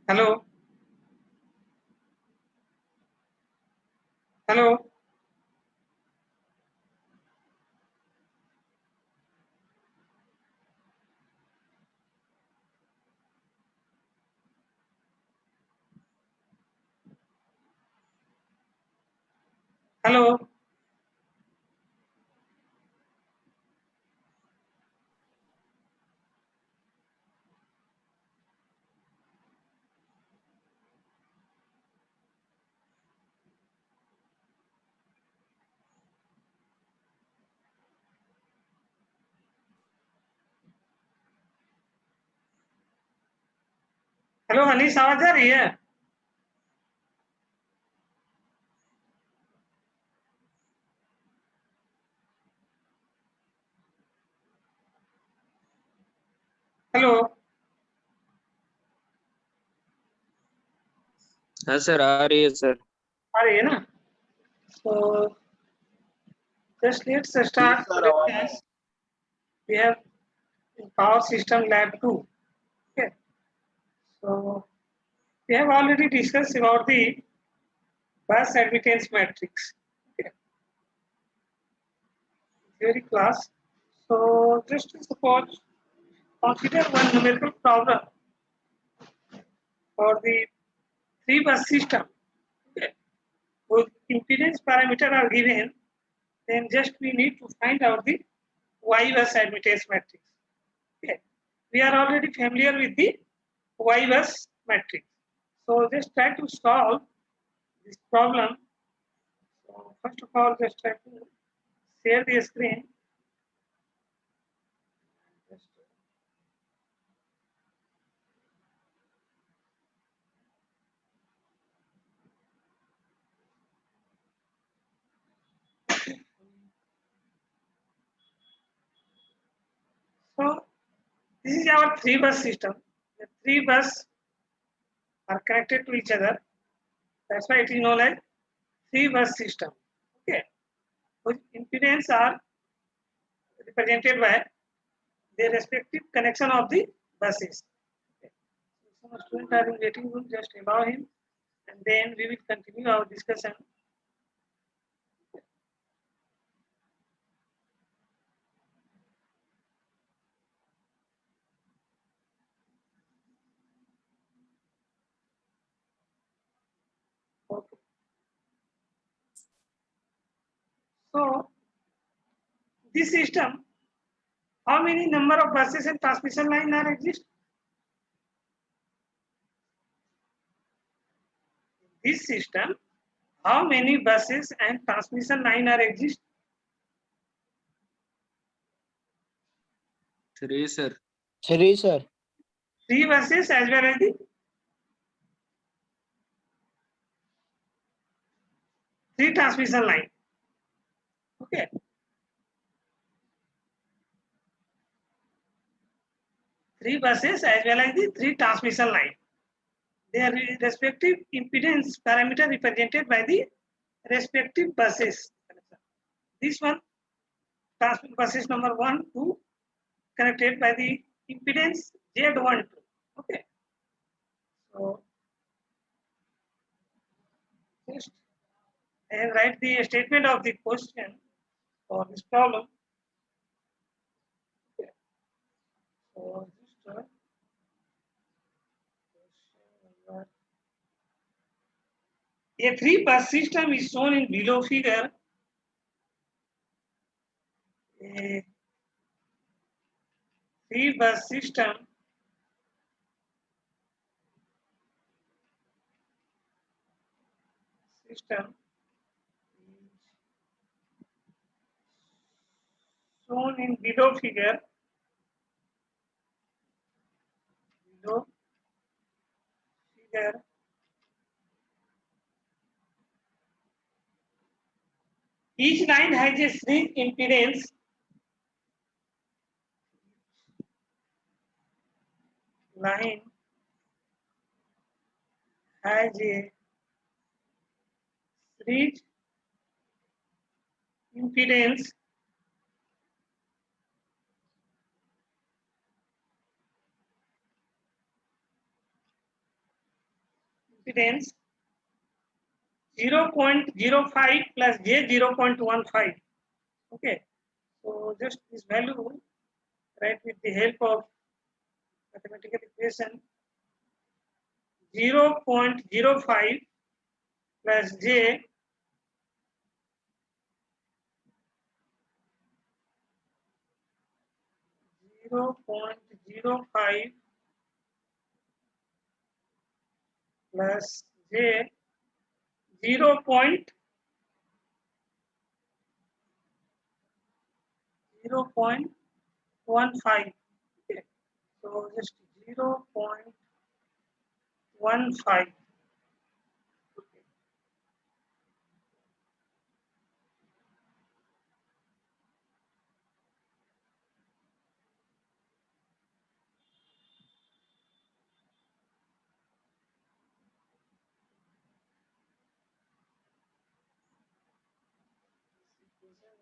Hello, hello, hello, hello Anees आवाज आ रही है? हेलो, हाँ सर, आ रही है सर। आ रही है ना? So just let's start today's class. We have Power System Lab 2. Okay. So we have already discussed about the bus admittance matrix. Okay. Theory class. So just to suppose, consider one numerical problem for the three bus system. Okay. Whose impedance parameter are given, then just we need to find out the Y bus admittance matrix. Okay. We are already familiar with the Y bus matrix. So just try to solve this problem. So first of all, just try to share the screen. So this is our three bus system. The three bus are connected to each other. That's why it is known as three bus system. Okay. Whose impedance are represented by the respective connection of the buses. Okay. So some students are in waiting room, just allow him, and then we will continue our discussion. Okay. So this system, how many number of buses and transmission line are exist? This system, how many buses and transmission line are exist? 3 sir. 3 sir. 3 buses as well as the 3 transmission line. Okay. Three buses as well as the 3 transmission line. Their respective impedance parameter represented by the respective buses. This one, buses number 1, 2, connected by the impedance Z12. Okay. So just and write the statement of the question for this problem. Okay. So just a three bus system is shown in below figure. A three bus system shown in below figure. Below figure. Each line has a series impedance. Line has a series impedance impedance 0.05 plus j 0.15. Okay, so just this value, write with the help of mathematical equation. 0.05 plus j 0.05 plus j 0.15. Okay. So just 0.15. Okay.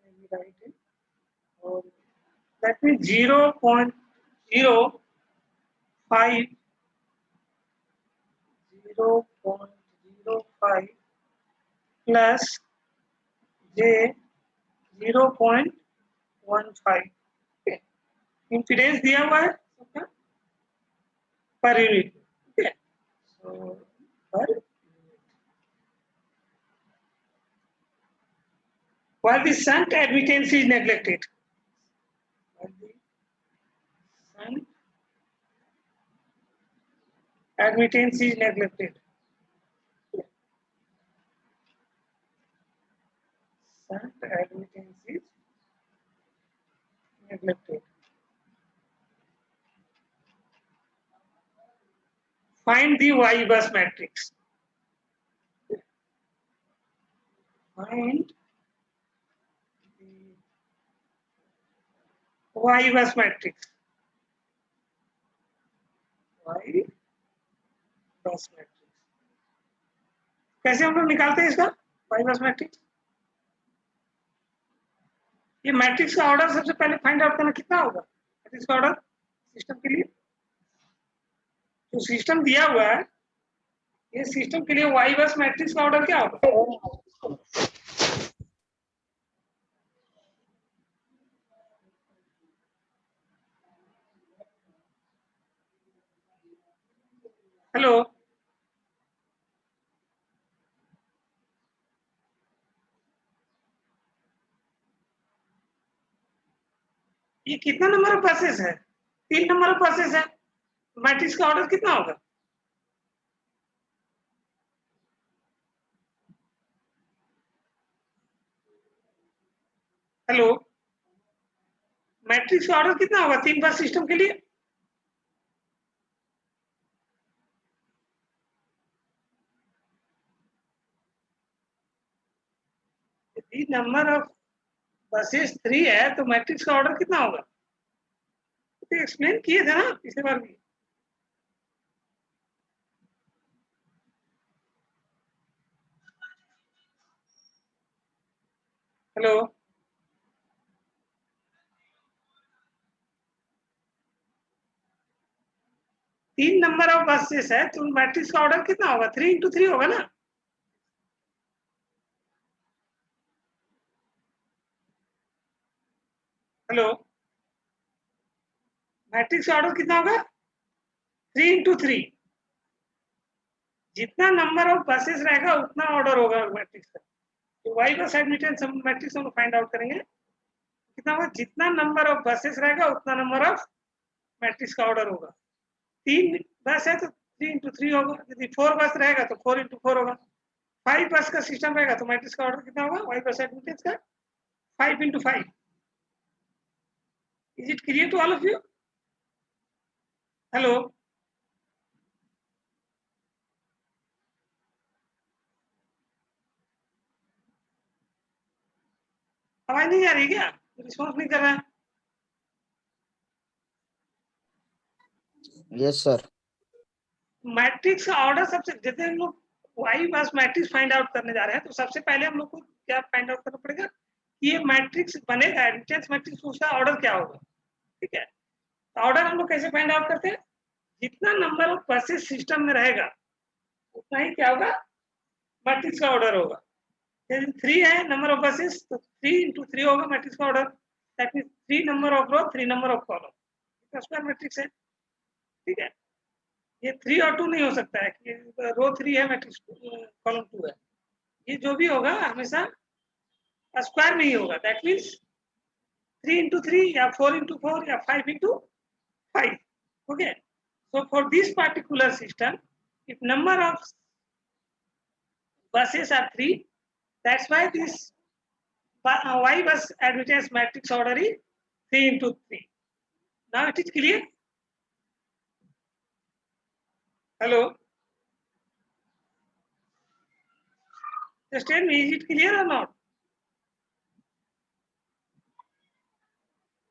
Maybe write it. Or that means 0.05 0.05 plus j 0.15. Okay. Impedance दिया हुआ है सबका per unit. Okay. So per unit. While the shunt admittance is neglected. While the shunt admittance is neglected. Shunt admittance is neglected. Find the Y bus matrix. Find the Y bus matrix. Y बस matrix कैसे हम लोग निकालते हैं इसका Y बस matrix ये matrix का ऑर्डर सबसे पहले फाइंड आउट करना कितना होगा मैट्रिक्स का ऑर्डर सिस्टम के लिए जो सिस्टम दिया हुआ है ये सिस्टम के लिए वाई बस मैट्रिक्स का ऑर्डर क्या होगा हेलो ये कितना नंबर ऑफ बसेस है 3 नंबर ऑफ बसेस है मैट्रिक्स का ऑर्डर कितना होगा हेलो मैट्रिक्स का ऑर्डर कितना होगा 3 बस सिस्टम के लिए यदि नंबर ऑफ बसेस 3 है तो मैट्रिक्स का ऑर्डर कितना होगा तो एक्सप्लेन किए थे ना पिछले बार भी हेलो 3 नंबर ऑफ बसेस है तो मैट्रिक्स का ऑर्डर कितना होगा 3 into 3 होगा ना हेलो मैट्रिक्स का ऑर्डर कितना होगा 3 into 3 जितना नंबर ऑफ बसेस रहेगा उतना ऑर्डर होगा मैट्रिक्स का तो वाई बस एडमिटेंस हम मैट्रिक्स हम फाइंड आउट करेंगे कितना होगा जितना नंबर ऑफ बसेस रहेगा उतना नंबर ऑफ मैट्रिक्स का ऑर्डर होगा 3 बस है तो 3 into 3 होगा यदि 4 बस रहेगा तो 4 into 4 होगा 5 बस का सिस्टम रहेगा तो मैट्रिक्स का ऑर्डर कितना होगा वाई बस एडमिटेंस का 5 into 5 is it clear to all of you hello आवाज नहीं आ रही क्या रिस्पॉन्स नहीं कर रहा है यस सर मैट्रिक्स का ऑर्डर सबसे जैसे हम लोग वाई बस मैट्रिक्स फाइंड आउट करने जा रहे हैं तो सबसे पहले हम लोग को क्या फाइंड आउट करना पड़ेगा कि ये मैट्रिक्स बनेगा एडमिटेंस मैट्रिक्स उसका ऑर्डर क्या होगा ठीक है तो ऑर्डर हम लोग कैसे फाइंड आउट करते हैं जितना नंबर ऑफ बसेस सिस्टम में रहेगा उतना ही क्या होगा, मैट्रिक्स का ऑर्डर होगा। यदि 3 है नंबर ऑफ बसेस तो 3 into 3 होगा मैट्रिक्स का order, that means 3 number of row 3 number of column, square matrix है। ठीक है, ये 3 और 2 नहीं हो सकता है कि रो 3 है मैट्रिक्स कॉलम 2 है, ये जो भी होगा हमेशा स्क्वायर में ही होगा, दैट मीन्स 3 into 3 या 4 into 4 या 5 into 5. Okay, so for this particular system, if number of buses are 3, that's why this Y bus admittance matrix order is 3 into 3. Now it is clear? Hello? Just tell me, is it clear or not?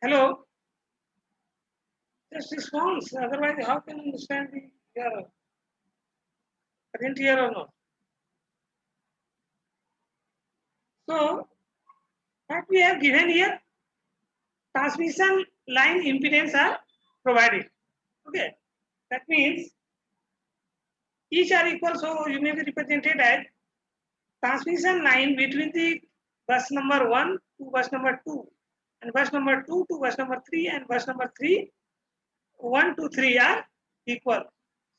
Hello? Just response, otherwise how can you understand the error? Current here or not? So, what we have given here, transmission line impedance are provided. Okay, that means each are equal, so you may be represented as transmission line between the bus number 1 to bus number 2 and bus number 2 to bus number 3 and bus number 3, 1 to 3 are equal.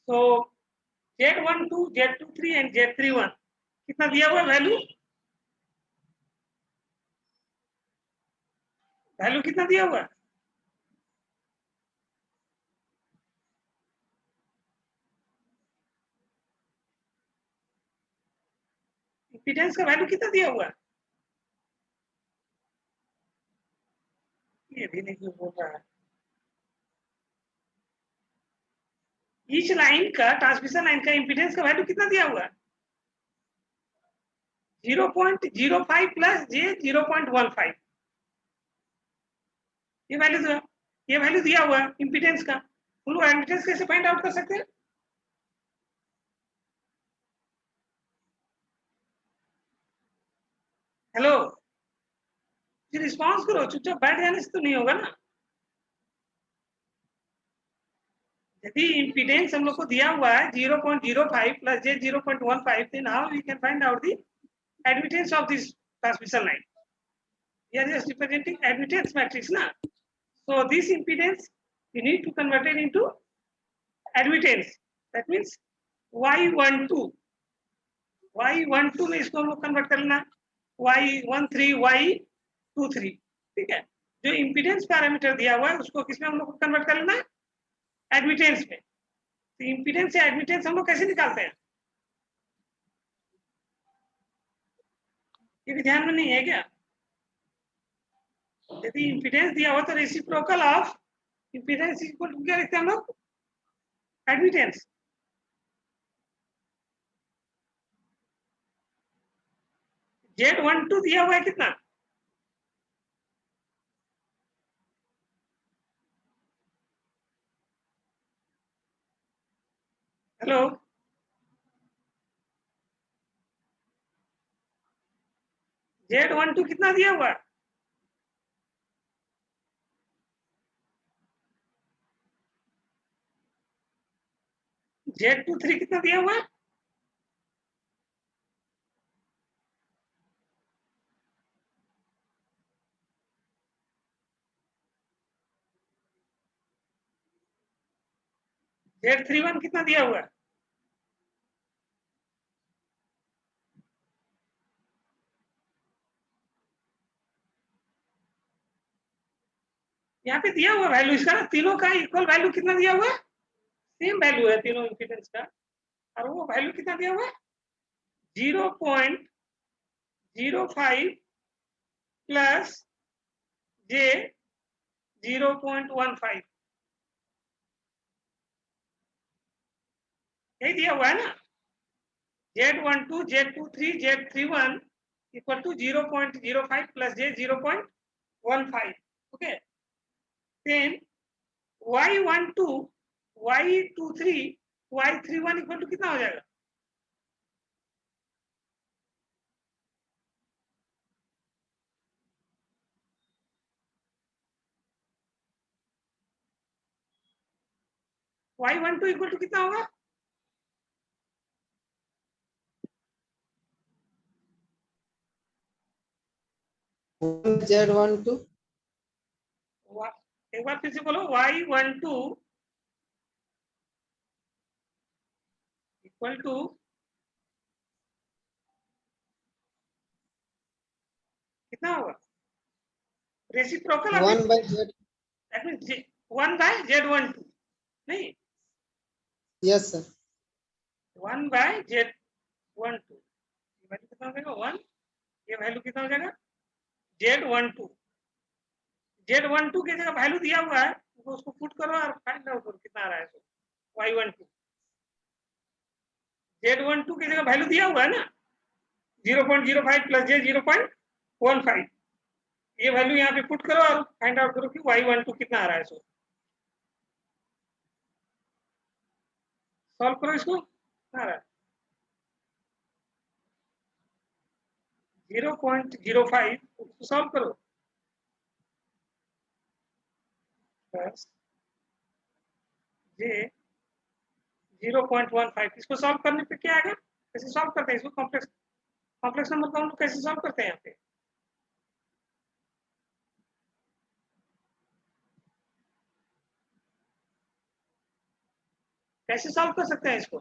So Z12, Z23 and Z31 कितना दिया हुआ value, value कितना दिया हुआ, impedance का value कितना दिया हुआ, ये भी नहीं क्यों बोल रहा है। ईच लाइन का ट्रांसमिशन लाइन का इंपीडेंस का वैल्यू कितना दिया हुआ, 0.05 प्लस जे 0.15, ये वैल्यू दिया हुआ इंपीडेंस का। उन लोग एडमिटेंस कैसे फाइंड आउट कर सकते हैं, हेलो रिस्पॉन्स करो, चुपचाप बैठ जाने से तो नहीं होगा ना। यदि इंपीडेंस हम लोग को दिया हुआ है 0.05 plus J 0.15, then how we can find out the admittance of this transmission line? We are just representing admittance matrix na. So this impedance you need to convert it into admittance. That means y12 में इसको हम लोग convert करना y13 y23, ठीक है। जो impedance parameter दिया हुआ है उसको किसमें हम लोग को कन्वर्ट कर लेना है, एडमिटेंस में। तो इंपीडेंस से एडमिटेंस हम लोग कैसे निकालते हैं, ये भी ध्यान में नहीं है क्या। यदि इंपीडेंस दिया हुआ तो reciprocal of impedance equal to क्या लिखते हैं हम लोग, एडमिटेंस। Z12 दिया हुआ है कितना, हेलो Z12 कितना दिया हुआ है, Z23 कितना दिया हुआ है, Z31 कितना दिया हुआ है, यहाँ पे दिया हुआ वैल्यू इसका ना, तीनों का इक्वल वैल्यू कितना दिया हुआ है, सेम वैल्यू है तीनों इंपीडेंस का, और वो वैल्यू कितना दिया हुआ है 0.05 प्लस जे 0.15, यही दिया हुआ है ना। Z12, Z23, Z31 equal to 0.05 plus J 0.15. Okay. Then Y12, Y23, Y31 equal to कितना हो जाएगा, Y12 equal to कितना होगा, Z12 एक बार फिर से बोलो, Y12 इक्वल टू कितना होगा? Reciprocal 1 by Z. That means 1 by Z12 नहीं, Yes sir. 1 by Z12 value कितना हो जाएगा 1, ये वैल्यू कितना हो जाएगा Z12 की जगह वैल्यू दिया हुआ है, तो उसको पुट करो और फाइंड आउट करो कितना आ रहा है। तो Y12 Z12 की जगह वैल्यू दिया हुआ है ना 0.05 प्लस J 0.15, ये वैल्यू यहाँ पे पुट करो और फाइंड आउट करो कि Y12 कितना आ रहा है। सॉल्व करो इसको, कितना आ रहा है 0.05, उसको सॉल्व करो प्लस J 0.15, इसको सॉल्व करने पे क्या आएगा? कैसे सॉल्व करते हैं इसको? कॉम्प्लेक्स नंबर को हम लोग कैसे सॉल्व करते हैं यहाँ पे? कैसे सॉल्व कर सकते हैं इसको?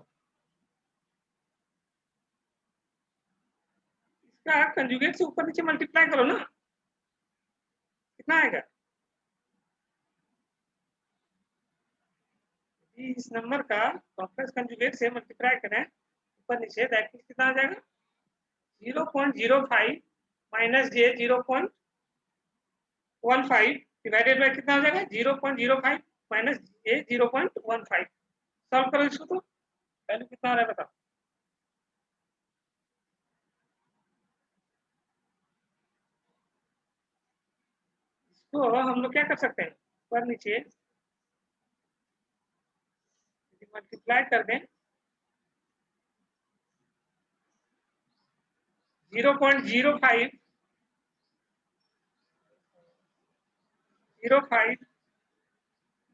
इसका कंजुगेट से ऊपर नीचे मल्टीप्लाई करो ना, कितना आएगा? इस नंबर का कॉम्प्लेक्स कंजुगेट से मल्टीप्लाई करें ऊपर नीचे, दैट मींस कितना आ जाएगा 0.05 माइनस J 0.15 डिवाइडेड बाय कितना हो जाएगा 0.05 माइनस J 0.15। सॉल्व करो इसको, तो वैल्यू कितना आ रहा है बताओ। इसको हम लोग क्या कर सकते हैं, ऊपर नीचे मल्टीप्लाई कर दें 0.05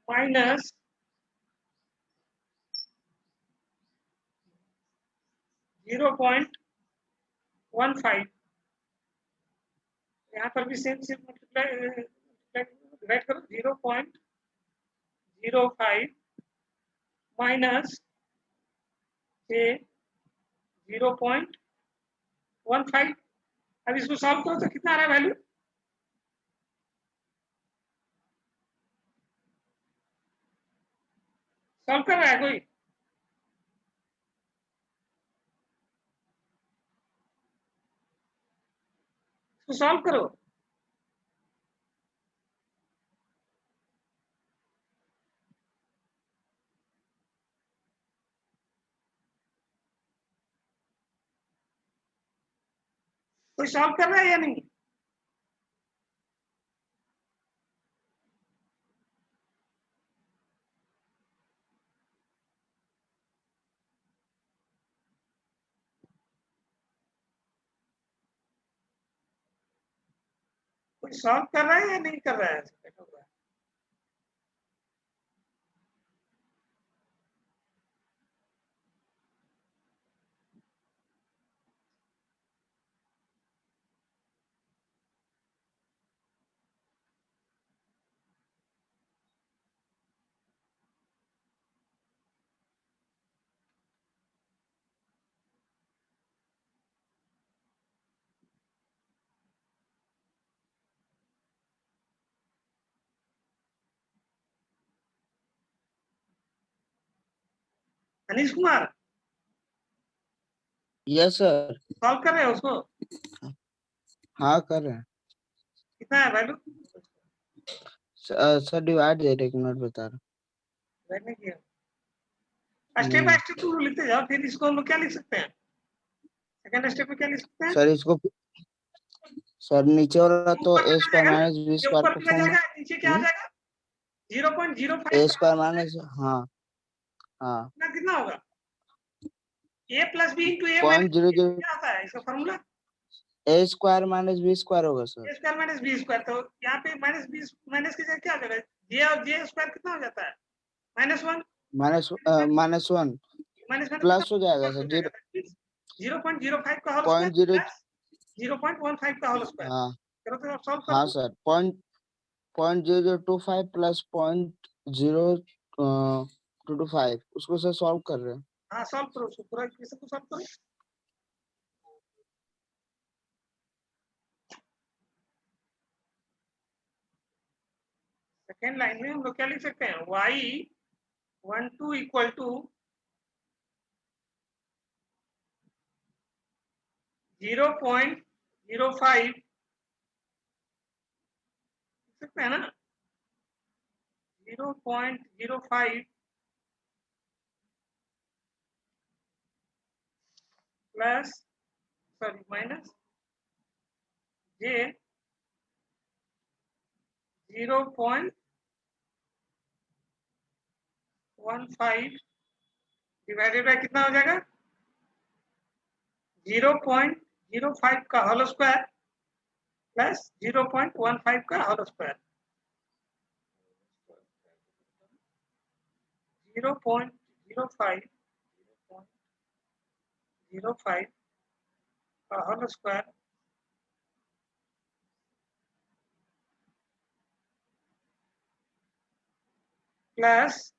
माइनस 0.15, यहाँ पर भी सेम सेम मल्टीप्लाई डिवाइड करो 0.05 माइनस J 0.15। अब इसको सॉल्व करो तो कितना आ रहा है वैल्यू? सॉल्व कर रहा है कोई? इसको सॉल्व करो। कोई सॉल्व कर रहा है या नहीं? कोई सॉल्व कर रहा है या नहीं कर रहा है? अनिश कुमार Yes sir. सॉल्व कर रहे हो उसको? हाँ कर रहे हैं कितना है वैल्यू? सर। डिवाइड दे रहे, एक मिनट बता रहा नहीं किया, स्टेप बाय स्टेप रूल लिखते जाओ, फिर इसको हम लोग क्या लिख सकते हैं? सेकंड स्टेप में क्या लिख सकते हैं? सर। इसको सर नीचे वाला तो ऊपर a कितना स्क्वायर जाएगा? माइनस b ये स्क्वायर ऊपर का कितना फॉर्म जाएगा, नीचे क्या आ जाएगा? 0.05 a स्क्वायर माइनस, हाँ हाँ कितना होगा? a plus b into a minus 0.00 क्या आता है इसका formula? a square minus b square होगा sir. a square minus b square, तो यहाँ पे माइनस b माइनस की जगह क्या आ जाएगा? j और j स्क्वायर कितना हो जाता है? -1 -1 माइनस वन प्लस हो जाएगा सर। 0.05 का होल स्क्वायर 0.0 प्लस 0.15 का होल स्क्वायर, हाँ करो तो आप सॉल्व हाँ करो। सर, 0.0025 प्लस 0.0225 उसको सर सॉल्व कर रहे हैं। हाँ सॉल्व करो उसको, पूरा इक्वेशन को सॉल्व करो। सेकेंड लाइन में हम लोग क्या लिख सकते हैं, y12 इक्वल टू 0.05 लिख सकते हैं ना, 0.05 plus sorry minus j 0.15 divided by कितना हो जाएगा, 0.05 का होल स्क्वायर प्लस 0.15 का होल स्क्वायर, 0.05 का होल स्क्वायर प्लस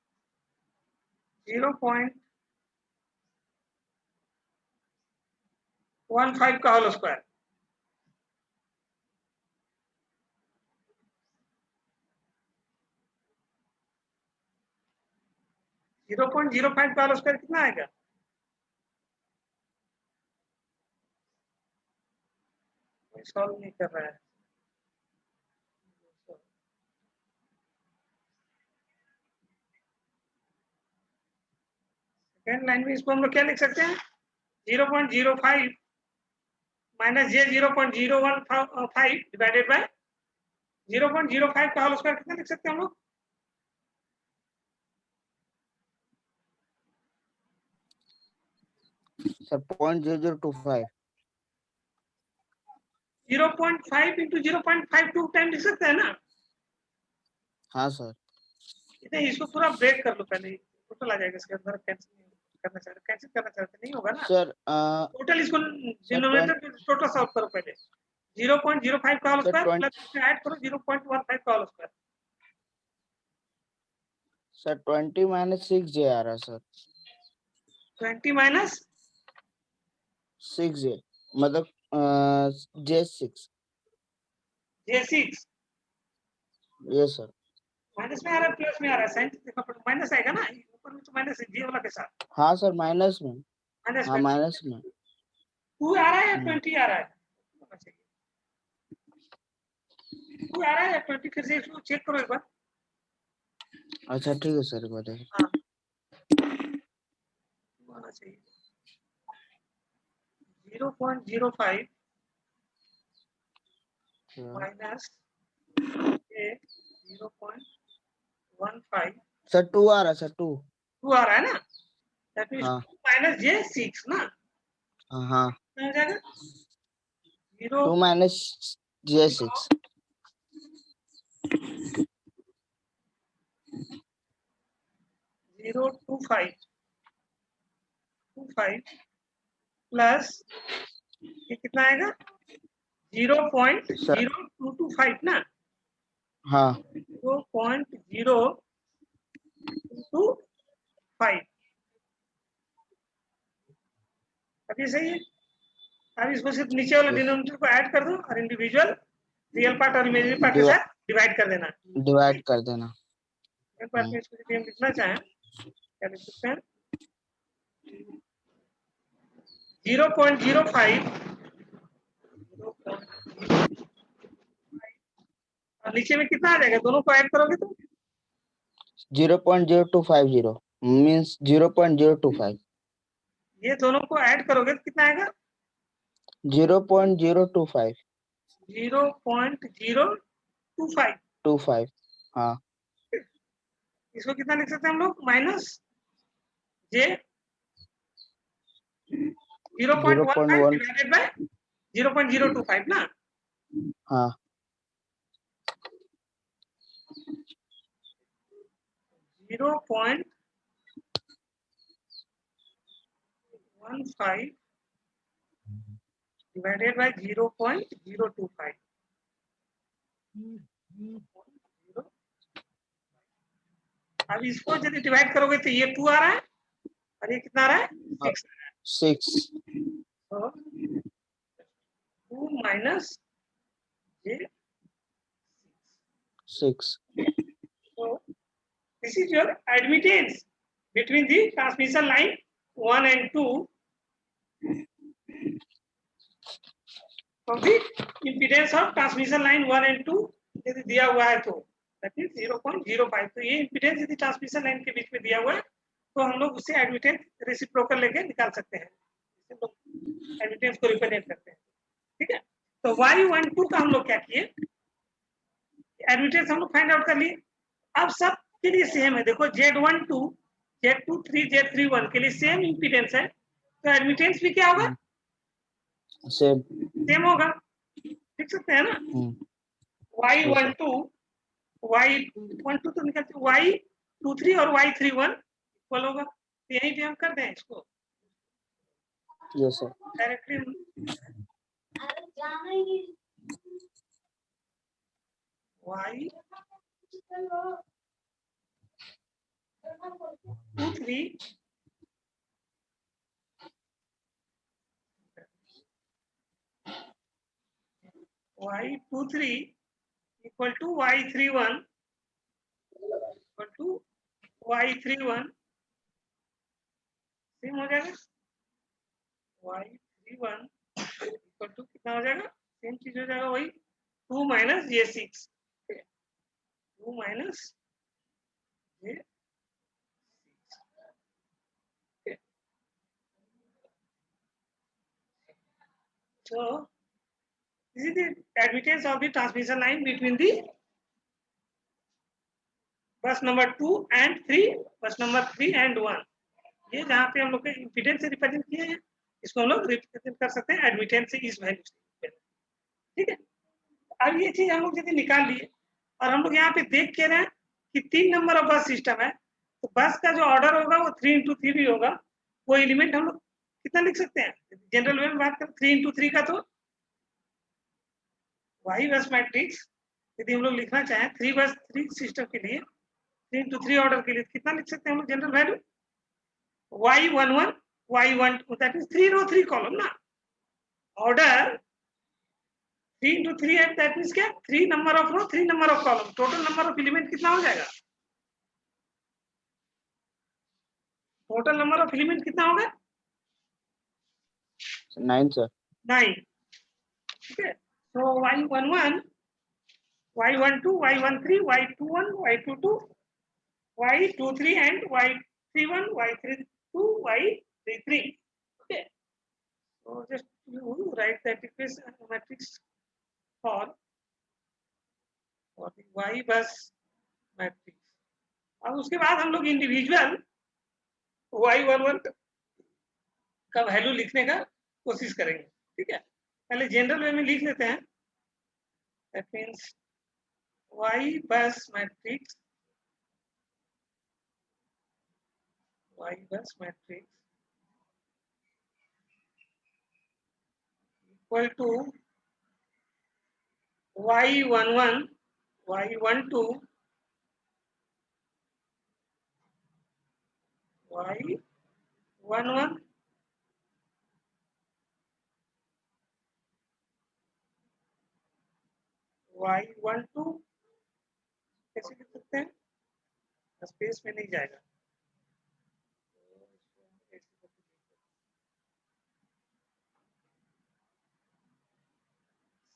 0.15 का whole square, zero point zero five का होल स्क्वायर कितना आएगा, कोई सॉल्व नहीं कर रहा है। सेकेंड लाइन में इसको हम लोग क्या लिख सकते हैं, 0.05 माइनस j 0.015 डिवाइडेड बाय 0.05 का होल स्क्वायर कितना लिख सकते हैं हम लोग, सर 0.0025। 0.5 इंटू 0.52 टाइम लिख सकते हैं ना। हाँ सर। नहीं इसको पूरा ब्रेक कर लो पहले, टोटल आ जाएगा इसके अंदर, कैंसिल करना चाहते नहीं होगा ना सर टोटल, इसको सर डिनोमिनेटर टोटल सॉल्व करो पहले, 0.05 का whole sir square plus add करो 0.15 का whole square, sir 20 minus 6j आ रहा है सर, 20 माइनस 6j मतलब j6। j6 ये सर। माइनस में आ रहा है प्लस में आ रहा है, साइन देखना पड़ेगा, माइनस आएगा ना ऊपर में, तो माइनस है जे वाला के साथ, हाँ सर माइनस में। माइनस हाँ में माइनस में। 2 आ रहा है या 20 आ रहा है, 2 आ रहा है या 20, फिर से इसको चेक करो एक बार। अच्छा ठीक है सर, बताइए। हाँ आना चाहिए 0.05 माइनस 0.15, सर 2 आ रहा है सर, 2। 2 आ रहा है ना, दैट मींस हाँ 2 माइनस j6 ना, हाँ कितना हो जाएगा 2 माइनस j6 0.25 प्लस ये कितना आएगा 0.0225 ना, हाँ 0.0225 अभी सही है। अब इसको सिर्फ नीचे वाले डिनोमिनेटर को ऐड कर दो और इंडिविजुअल रियल पार्ट और इमेजिनरी पार्ट के साथ डिवाइड कर देना। डिवाइड कर देना। एक बार में इसको यदि हम लिखना चाहें क्या लिख सकते हैं, 0.05 और नीचे में कितना आ जाएगा, दोनों को ऐड करोगे तो 0.0250 मीन्स 0.025। ये दोनों को ऐड करोगे तो कितना आएगा 0.025 0.025। हाँ इसको कितना लिख सकते हैं हम लोग, माइनस जे 0.15 0.1 डिवाइडेड बाय 0.025 ना, हाँ 0.15 डिवाइडेड बाय 0.025 अब इसको यदि डिवाइड करोगे तो ये 2 आ रहा है और ये कितना आ रहा है 6। 6 तो 2 माइनस ये 6 so this is your admittance between the transmission line 1 and 2 from the impedance of transmission line 1 and 2 यदि दिया हुआ है तो that is 0.05। तो ये impedance यदि transmission line के बीच में दिया हुआ है तो हम लोग उससे admittance reciprocal लेके निकाल सकते हैं, इसे लोग admittance को रिप्रेजेंट करते हैं। ठीक है, तो y12 का हम लोग क्या किए, एडमिटेंस हम लोग फाइंड आउट कर लिए। अब सब के लिए सेम है, देखो Z12 Z23 Z31 के लिए सेम इंपीडेंस है, तो एडमिटेंस भी क्या होगा, सेम होगा। लिख सकते हैं ना, y12 y12 तो निकलते y23 और y31 इक्वल होगा, तो यहीं पे हम कर दें इसको yes sir. Directly. y23 y23 equal to y31 equal to y31 same हो जाएगा, y31 equal to कितना हो जाएगा, सेम चीज हो जाएगा, वही 2 माइनस ये 6, 2 माइनस ये 6। So this is the admittance of the transmission line between the bus number 2 and 3, bus number 3 and 1। ये जहाँ पे हम लोग के इम्पीडेंस से रिप्रेजेंट किए हैं, इसको हम लोग रिप्रेजेंट कर सकते हैं एडमिटेंस से इस वैल्यू से। ठीक है, अब ये चीज हम लोग यदि निकाल लिए और हम लोग यहाँ पे देख के रहे हैं कि 3 नंबर ऑफ बस सिस्टम है, तो बस का जो ऑर्डर होगा वो 3x3 भी होगा। वो एलिमेंट हम लोग कितना लिख सकते हैं, जनरल वे में बात करें 3x3 का, तो वाई बस मैट्रिक्स यदि हम लोग लिखना चाहें 3 बस 3 सिस्टम के लिए 3x3 ऑर्डर के लिए कितना लिख सकते हैं हम लोग, general value y11 y12 that is 3 row 3 column ना, ऑर्डर 3x3 है, दैट मींस क्या, 3 number of row 3 number of column, total number of element कितना हो जाएगा, टोटल नंबर ऑफ एलिमेंट कितना होगा 9 सर। 9। ठीक है, so y11 y12 y13 y21 y22 y23 and y31 y32 y33। okay, so just you write that equation matrix for the y bus matrix। अब उसके बाद हम लोग इंडिविजुअल y11 का वैल्यू लिखने का कोशिश करेंगे। ठीक है, पहले जनरल वे में लिख लेते हैं, that means y bus matrix equal to y11 y12 y11 y12 कैसे लिख सकते हैं, स्पेस में नहीं जाएगा,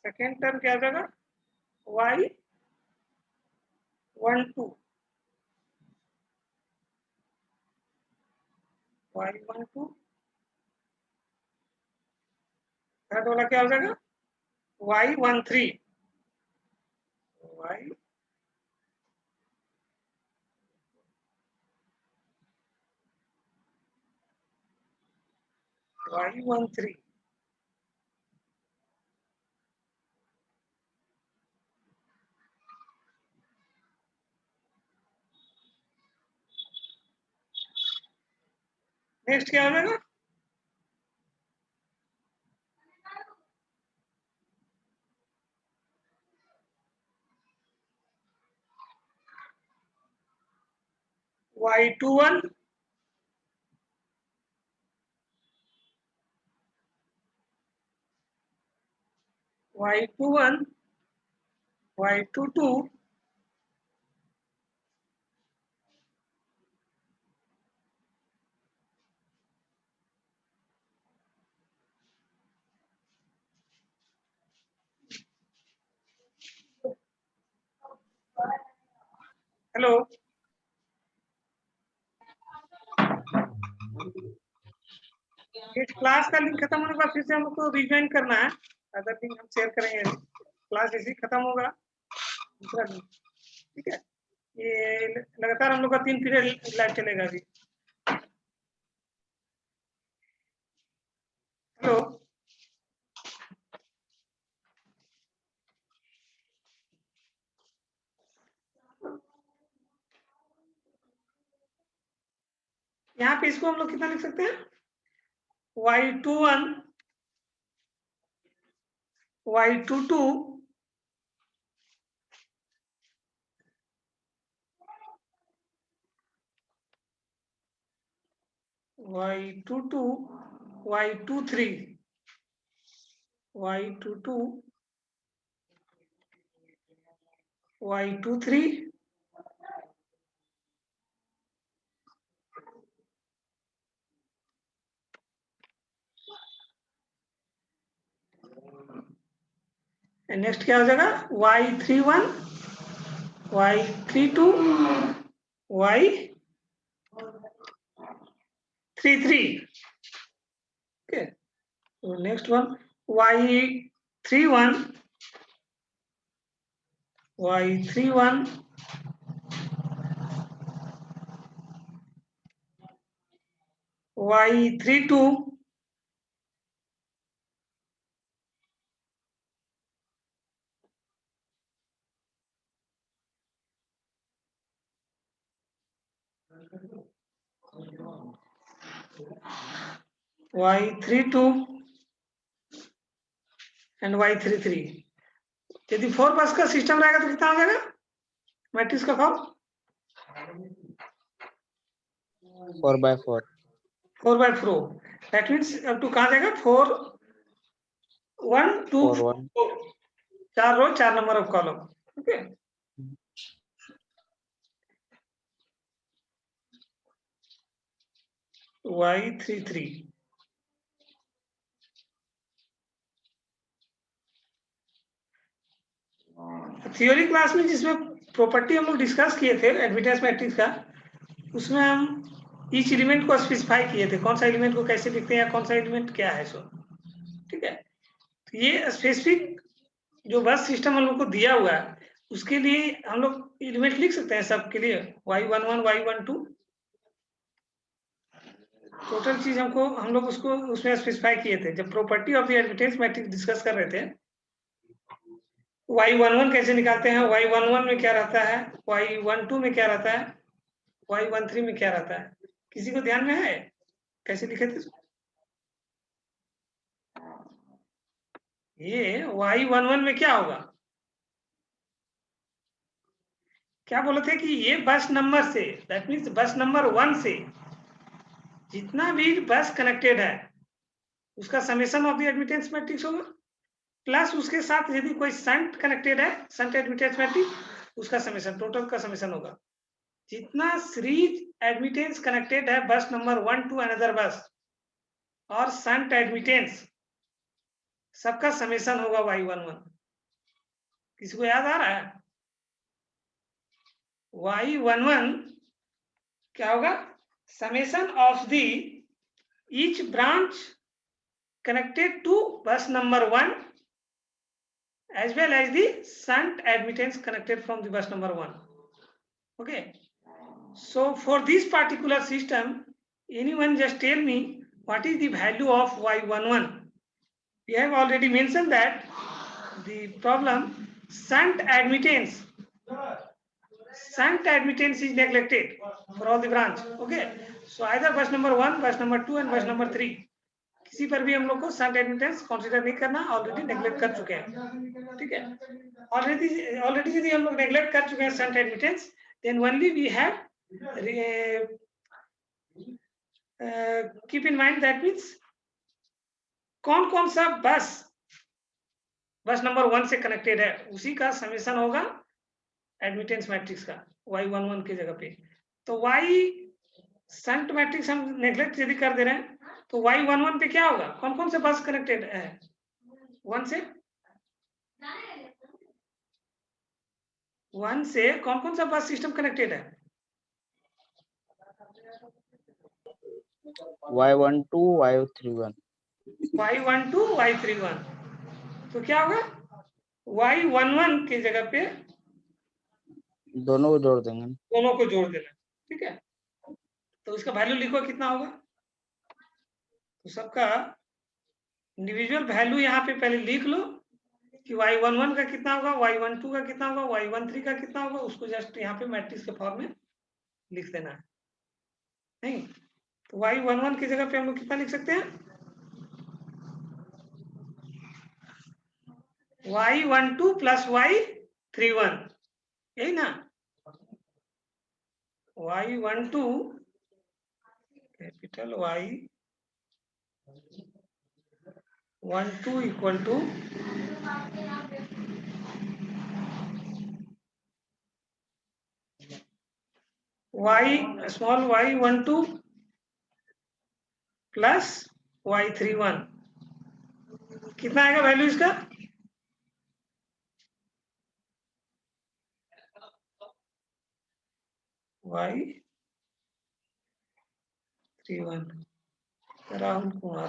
सेकेंड टर्म क्या हो जाएगा y12 y12, थर्ड वाला क्या हो जाएगा y13 y13। नेक्स्ट क्या हो जाएगा Y21, Y21, Y22, हेलो, इस क्लास का लिंक खत्म होने के बाद फिर से हमको रिज्वाइन करना है। अदर लिंक हम शेयर करेंगे, क्लास जैसे ही खत्म होगा दूसरा लिंक, ठीक है। ये लगातार हम लोग का 3 पीरियड लाइव चलेगा अभी। हेलो, यहाँ पे इसको हम लोग कितना लिख सकते हैं? Y21, Y22, Y22, Y23, Y22, Y23, next क्या हो जाएगा? Y31, Y32, Y33, okay. So next one, Y31, Y31, Y32, Y32 and Y33। यदि 4 बस का सिस्टम रहेगा तो कितना हो जाएगा मैट्रिक्स का फॉर्म? 4/4 4/4। दैट मीन्स अब टू कहाँ जाएगा? 4 1 2 4 1 4, 4 रो 4 number of column, okay. Y33 theory class में जिसमें प्रॉपर्टी हम लोग डिस्कस किए थे एडमिटेंस मैट्रिक्स का, उसमें हम ईच एलिमेंट को स्पेसिफाई किए थे, कौन सा एलिमेंट को कैसे लिखते हैं या कौन सा एलिमेंट क्या है, सो ठीक है। तो ये स्पेसिफिक जो बस सिस्टम हम लोग को दिया हुआ है उसके लिए हम लोग एलिमेंट लिख सकते हैं सबके लिए। Y11, Y12 टोटल चीज हमको हम लोग उसको उसमें स्पेसिफाई किए थे जब property of the admittance matrix discuss कर रहे थे। Y11 कैसे निकालते हैं, Y11 में क्या रहता है, Y12 में क्या रहता है, Y13 में क्या रहता है, किसी को ध्यान में है कैसे लिखे थे? ये Y11 में क्या होगा, क्या बोले थे कि ये बस नंबर से, दैट मीन्स बस नंबर 1 से जितना भी बस कनेक्टेड है उसका summation of the admittance matrix होगा, प्लस उसके साथ यदि कोई संट कनेक्टेड है, संट एडमिटेंस मैट्रिक्स, उसका समेशन, टोटल का समेशन होगा। जितना सीरीज एडमिटेंस कनेक्टेड है बस नंबर 1 टू अनदर बस और संट एडमिटेंस, सबका समेशन होगा Y11। किसी को याद आ रहा है? Y11 क्या होगा? Summation of the each branch connected to bus number 1 as well as the shunt admittance connected from the bus number 1. Okay, so for this particular system, anyone just tell me what is the value of Y11? We have already mentioned that the problem shunt admittance is neglected for all the branch. Okay, so either bus number 1, bus number 2 and bus number 3, किसी पर भी हम लोग को shunt admittance consider नहीं करना, already neglect कर चुके हैं, ठीक है। ऑलरेडी यदि हम लोग नेग्लेक्ट कर चुके हैं shunt admittance, then only we have keep in mind that means कौन कौन सा बस नंबर 1 से कनेक्टेड है उसी का समेशन होगा एडमिटेंस मैट्रिक्स का y11 की जगह पे। तो y शंट मैट्रिक्स हम नेग्लेक्ट यदि कर दे रहे हैं तो y11 पे क्या होगा, कौन कौन से बस कनेक्टेड है 1 से कौन कौन सा बस सिस्टम कनेक्टेड है? Y12 Y31 y12 y31। तो क्या होगा y11 की जगह पे दोनों को जोड़ देंगे। दोनों को जोड़ देना, ठीक है। तो उसका वैल्यू लिखो कितना होगा, तो सबका इंडिविजुअल वैल्यू यहाँ पे पहले लिख लो कि y11 का कितना होगा, y12 का कितना होगा, y13 का कितना होगा, उसको जस्ट यहाँ पे मैट्रिक्स के फॉर्म में लिख देना है। नहीं तो y11 की जगह पे हम लोग कितना लिख सकते हैं, y12 प्लस y31, यही ना। y12 capital y12 equal to small y12 plus y31, कितना आएगा वैल्यू इसका, y31 राहुल कुमार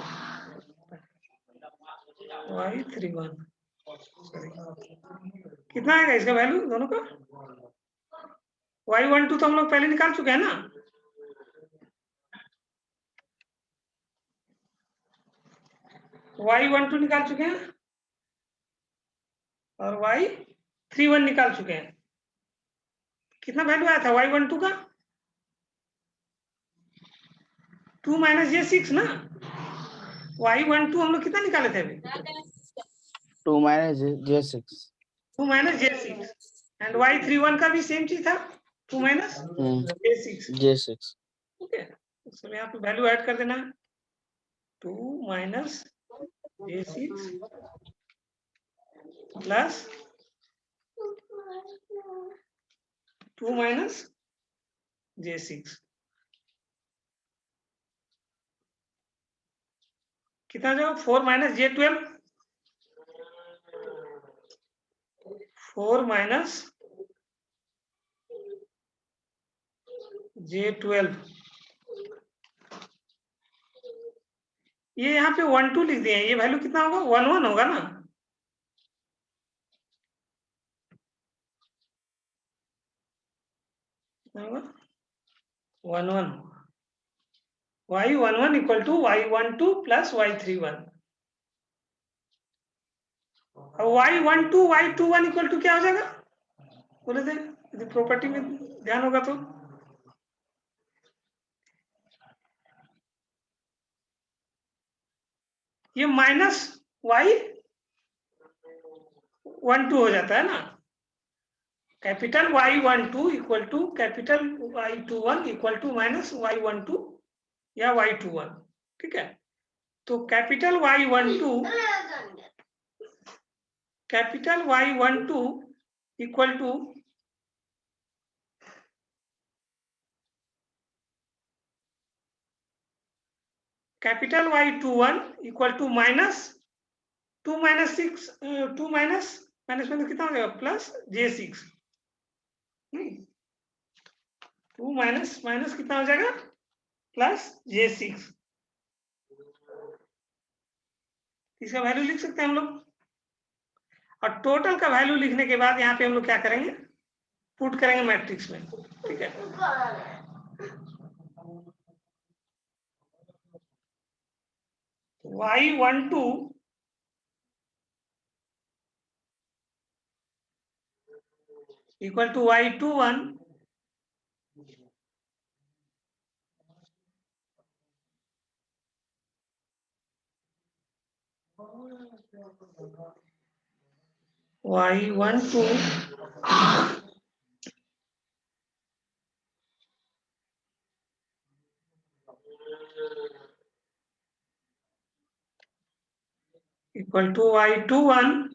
y31 कितना आएगा इसका वैल्यू दोनों का, y12 तो हम लोग पहले निकाल चुके हैं ना, y12 निकाल चुके हैं और y31 निकाल चुके हैं। कितना वैल्यू आया था y12 का, 2 माइनस j6 ना। y12 हम लोग कितना निकाले थे अभी, 2 minus J6 2 minus j6 and y31 का भी सेम चीज था 2 माइनस j6। J6 ओके इसमें यहाँ पे वैल्यू ऐड कर देना, 2 minus j6 plus 2 minus j6, कितना जो 4 माइनस j12, 4 माइनस j12, ये यहाँ पे 12 लिख दिए, ये वैल्यू कितना होगा 11 होगा ना, कितना होगा 11, y11 equal to y12 plus y31, और y12 y21 इक्वल टू क्या हो जाएगा बोले थे, यदि प्रॉपर्टी में ध्यान होगा तो ये माइनस y12 हो जाता है ना, capital y12 equal to capital y21 equal to minus y12 या y21, ठीक है। तो capital y12 equal to capital y21 equal to minus 2 minus 6 2 minus minus में कितना हो जाएगा प्लस j6, 2 माइनस माइनस कितना हो जाएगा प्लस j6, इसका वैल्यू लिख सकते हैं हम लोग। और टोटल का वैल्यू लिखने के बाद यहाँ पे हम लोग क्या करेंगे, पुट करेंगे मैट्रिक्स में, ठीक है। y12 equal to y21 y12 equal to y21